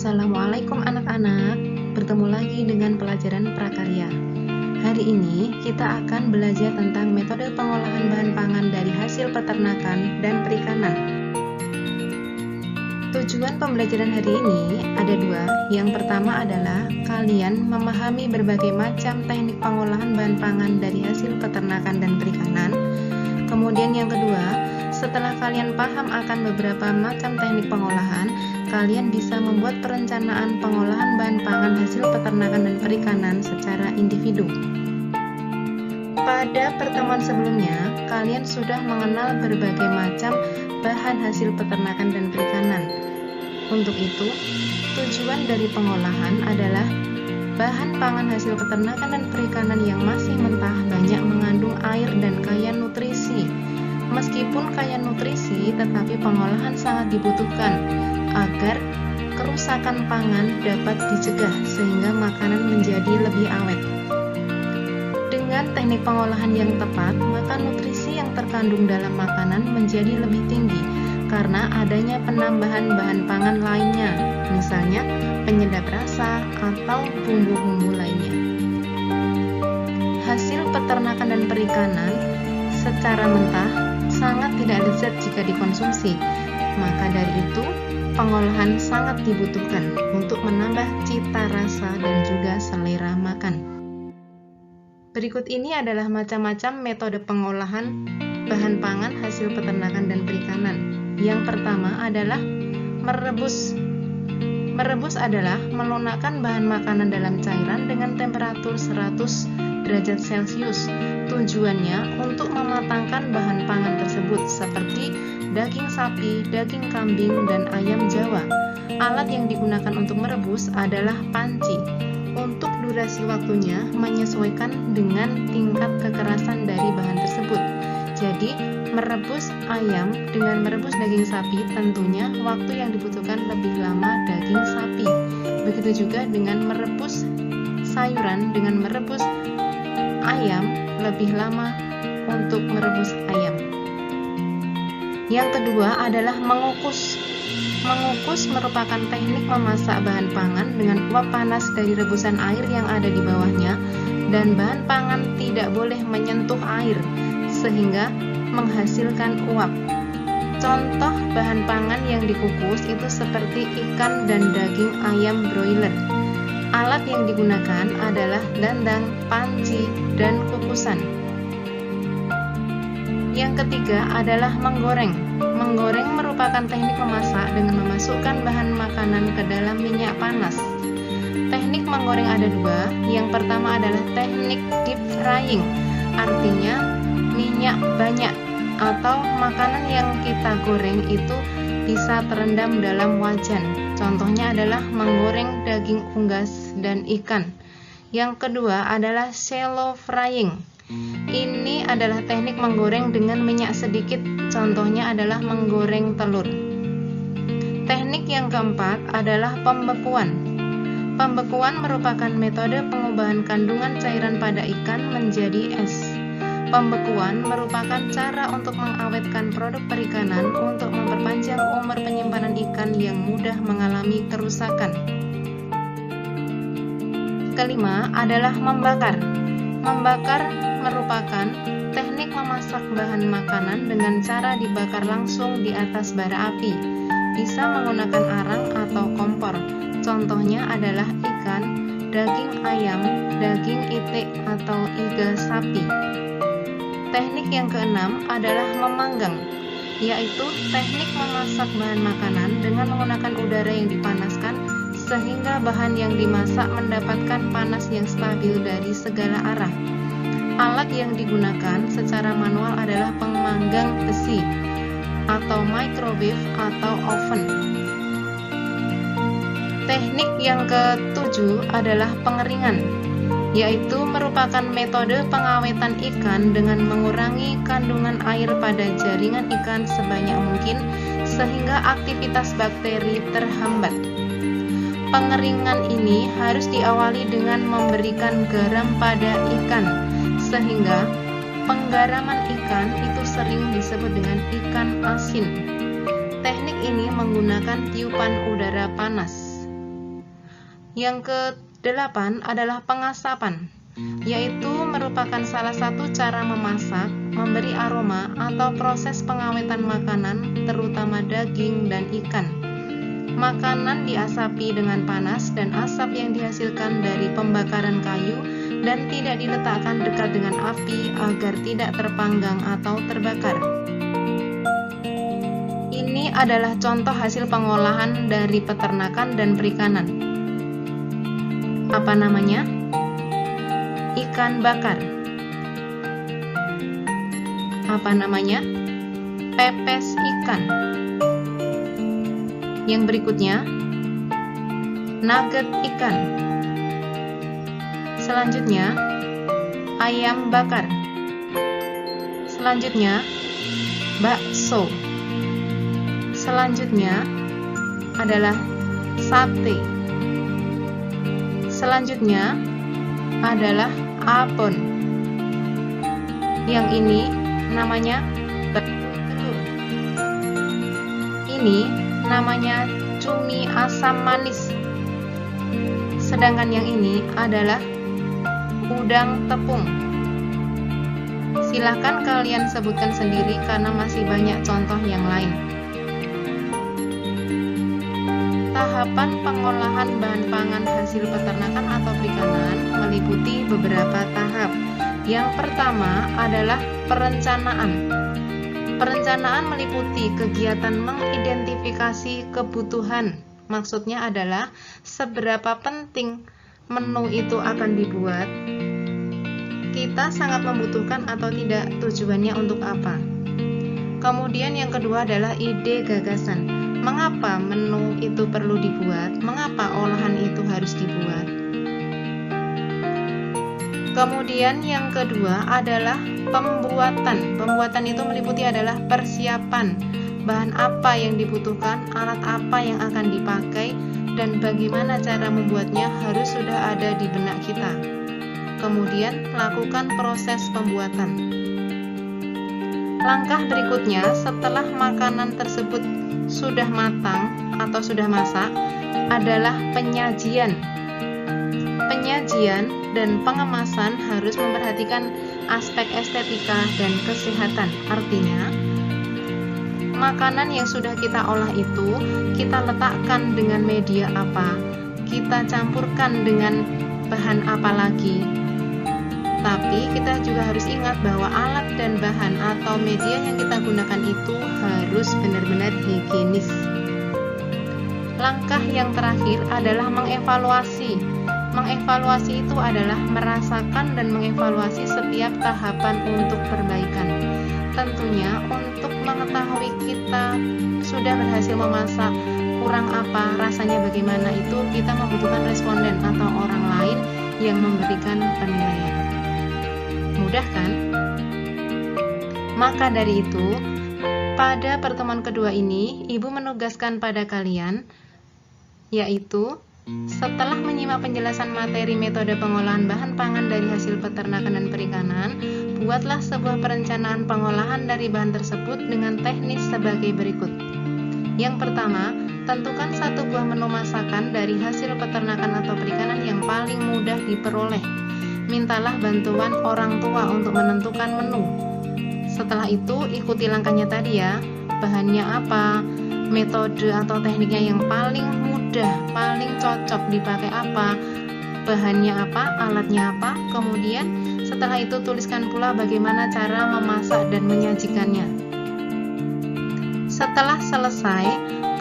Assalamualaikum anak-anak, bertemu lagi dengan pelajaran prakarya. Hari ini kita akan belajar tentang metode pengolahan bahan pangan dari hasil peternakan dan perikanan. Tujuan pembelajaran hari ini ada dua. Yang pertama adalah kalian memahami berbagai macam teknik pengolahan bahan pangan dari hasil peternakan dan perikanan. Kemudian yang kedua, setelah kalian paham akan beberapa macam teknik pengolahan, kalian bisa membuat perencanaan pengolahan bahan pangan hasil peternakan dan perikanan secara individu. Pada pertemuan sebelumnya, kalian sudah mengenal berbagai macam bahan hasil peternakan dan perikanan. Untuk itu, tujuan dari pengolahan adalah bahan pangan hasil peternakan dan perikanan yang masih mentah banyak mengandung air dan kaya nutrisi. Meskipun kaya nutrisi, tetapi pengolahan sangat dibutuhkan agar kerusakan pangan dapat dicegah sehingga makanan menjadi lebih awet. Dengan teknik pengolahan yang tepat, maka nutrisi yang terkandung dalam makanan menjadi lebih tinggi karena adanya penambahan bahan pangan lainnya, misalnya penyedap rasa atau bumbu-bumbu lainnya. Hasil peternakan dan perikanan secara mentah sangat tidak lezat jika dikonsumsi. Maka dari itu, pengolahan sangat dibutuhkan untuk menambah cita rasa dan juga selera makan. Berikut ini adalah macam-macam metode pengolahan bahan pangan hasil peternakan dan perikanan. Yang pertama adalah merebus. Merebus adalah melunakkan bahan makanan dalam cairan dengan temperatur 100 derajat Celcius. Tujuannya untuk mematangkan bahan pangan tersebut seperti daging sapi, daging kambing, dan ayam Jawa. Alat yang digunakan untuk merebus adalah panci. Untuk durasi waktunya menyesuaikan dengan tingkat kekerasan dari bahan tersebut. Jadi, merebus ayam dengan merebus daging sapi tentunya waktu yang dibutuhkan lebih lama daging sapi. Begitu juga dengan merebus sayuran dengan merebus ayam lebih lama untuk merebus ayam. Yang kedua adalah mengukus. Mengukus merupakan teknik memasak bahan pangan dengan uap panas dari rebusan air yang ada di bawahnya, dan bahan pangan tidak boleh menyentuh air sehingga menghasilkan uap. Contoh bahan pangan yang dikukus itu seperti ikan dan daging ayam broiler. Alat yang digunakan adalah dandang, panci, dan kukusan. Yang ketiga adalah menggoreng. Menggoreng merupakan teknik memasak dengan memasukkan bahan makanan ke dalam minyak panas. Teknik menggoreng ada dua. Yang pertama adalah teknik deep frying, artinya minyak banyak, atau makanan yang kita goreng itu bisa terendam dalam wajan. Contohnya adalah menggoreng daging unggas dan ikan. Yang kedua adalah shallow frying. Ini adalah teknik menggoreng dengan minyak sedikit. Contohnya adalah menggoreng telur. Teknik yang keempat adalah pembekuan. Pembekuan merupakan metode pengubahan kandungan cairan pada ikan menjadi es. Pembekuan merupakan cara untuk mengawetkan produk perikanan untuk memperpanjang umur penyimpanan ikan yang mudah mengalami kerusakan. Kelima adalah membakar. Membakar merupakan teknik memasak bahan makanan dengan cara dibakar langsung di atas bara api. Bisa menggunakan arang atau kompor. Contohnya adalah ikan, daging ayam, daging itik atau iga sapi. Teknik yang keenam adalah memanggang, yaitu teknik memasak bahan makanan dengan menggunakan udara yang dipanaskan sehingga bahan yang dimasak mendapatkan panas yang stabil dari segala arah. Alat yang digunakan secara manual adalah pemanggang besi atau microwave atau oven. Teknik yang ketujuh adalah pengeringan, yaitu merupakan metode pengawetan ikan dengan mengurangi kandungan air pada jaringan ikan sebanyak mungkin sehingga aktivitas bakteri terhambat. Pengeringan ini harus diawali dengan memberikan garam pada ikan, sehingga penggaraman ikan itu sering disebut dengan ikan asin. Teknik ini menggunakan tiupan udara panas. Yang ke-8 adalah pengasapan, yaitu merupakan salah satu cara memasak, memberi aroma, atau proses pengawetan makanan, terutama daging dan ikan. Makanan diasapi dengan panas dan asap yang dihasilkan dari pembakaran kayu dan tidak diletakkan dekat dengan api agar tidak terpanggang atau terbakar. Ini adalah contoh hasil pengolahan dari peternakan dan perikanan. Apa namanya? Ikan bakar. Apa namanya? Pepes ikan. Yang berikutnya, nugget ikan. Selanjutnya, ayam bakar. Selanjutnya, bakso. Selanjutnya adalah sate. Selanjutnya adalah abon. Yang ini namanya telur. Ini namanya cumi asam manis. Sedangkan yang ini adalah udang tepung. Silahkan kalian sebutkan sendiri karena masih banyak contoh yang lain. Tahapan pengolahan bahan pangan hasil peternakan atau perikanan meliputi beberapa tahap. Yang pertama adalah perencanaan. Perencanaan meliputi kegiatan mengidentifikasi kebutuhan. Maksudnya adalah seberapa penting menu itu akan dibuat, kita sangat membutuhkan atau tidak, tujuannya untuk apa. Kemudian yang kedua adalah ide gagasan. Mengapa menu itu perlu dibuat? Mengapa olahan itu harus dibuat? Kemudian yang kedua adalah pembuatan. Pembuatan itu meliputi adalah persiapan, bahan apa yang dibutuhkan, alat apa yang akan dipakai, dan bagaimana cara membuatnya harus sudah ada di benak kita. Kemudian lakukan proses pembuatan. Langkah berikutnya setelah makanan tersebut sudah matang atau sudah masak adalah penyajian. Penyajian dan pengemasan harus memperhatikan aspek estetika dan kesehatan. Artinya, makanan yang sudah kita olah itu kita letakkan dengan media apa, kita campurkan dengan bahan apa lagi. Tapi kita juga harus ingat bahwa alat dan bahan atau media yang kita gunakan itu harus benar-benar higienis. Langkah yang terakhir adalah mengevaluasi. Mengevaluasi itu adalah merasakan dan mengevaluasi setiap tahapan untuk perbaikan. Tentunya untuk mengetahui kita sudah berhasil memasak, kurang apa, rasanya bagaimana, itu kita membutuhkan responden atau orang lain yang memberikan penilaian. Mudah kan? Maka dari itu, pada pertemuan kedua ini, Ibu menugaskan pada kalian, yaitu setelah menyimak penjelasan materi metode pengolahan bahan pangan dari hasil peternakan dan perikanan, buatlah sebuah perencanaan pengolahan dari bahan tersebut dengan teknis sebagai berikut. Yang pertama, tentukan satu buah menu masakan dari hasil peternakan atau perikanan yang paling mudah diperoleh. Mintalah bantuan orang tua untuk menentukan menu. Setelah itu, ikuti langkahnya tadi ya. Bahannya apa, metode atau tekniknya yang paling mudah, paling cocok dipakai apa, bahannya apa, alatnya apa. Kemudian setelah itu tuliskan pula bagaimana cara memasak dan menyajikannya. Setelah selesai,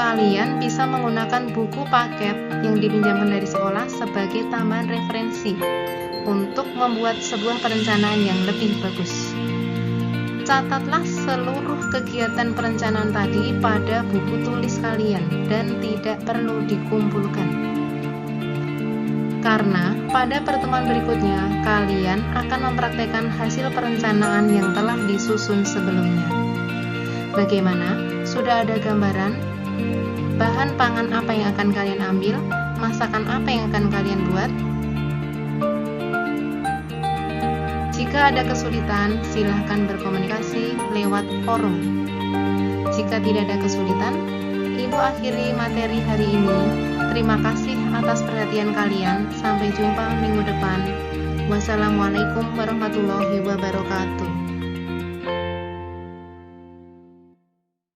kalian bisa menggunakan buku paket yang dipinjamkan dari sekolah sebagai tambahan referensi untuk membuat sebuah perencanaan yang lebih bagus. Catatlah seluruh kegiatan perencanaan tadi pada buku tulis kalian dan tidak perlu dikumpulkan. Karena pada pertemuan berikutnya kalian akan mempraktekkan hasil perencanaan yang telah disusun sebelumnya. Bagaimana? Sudah ada gambaran? Bahan pangan apa yang akan kalian ambil? Masakan apa yang akan kalian buat? Jika ada kesulitan, silahkan berkomunikasi lewat forum. Jika tidak ada kesulitan, Ibu akhiri materi hari ini. Terima kasih atas perhatian kalian. Sampai jumpa minggu depan. Wassalamualaikum warahmatullahi wabarakatuh.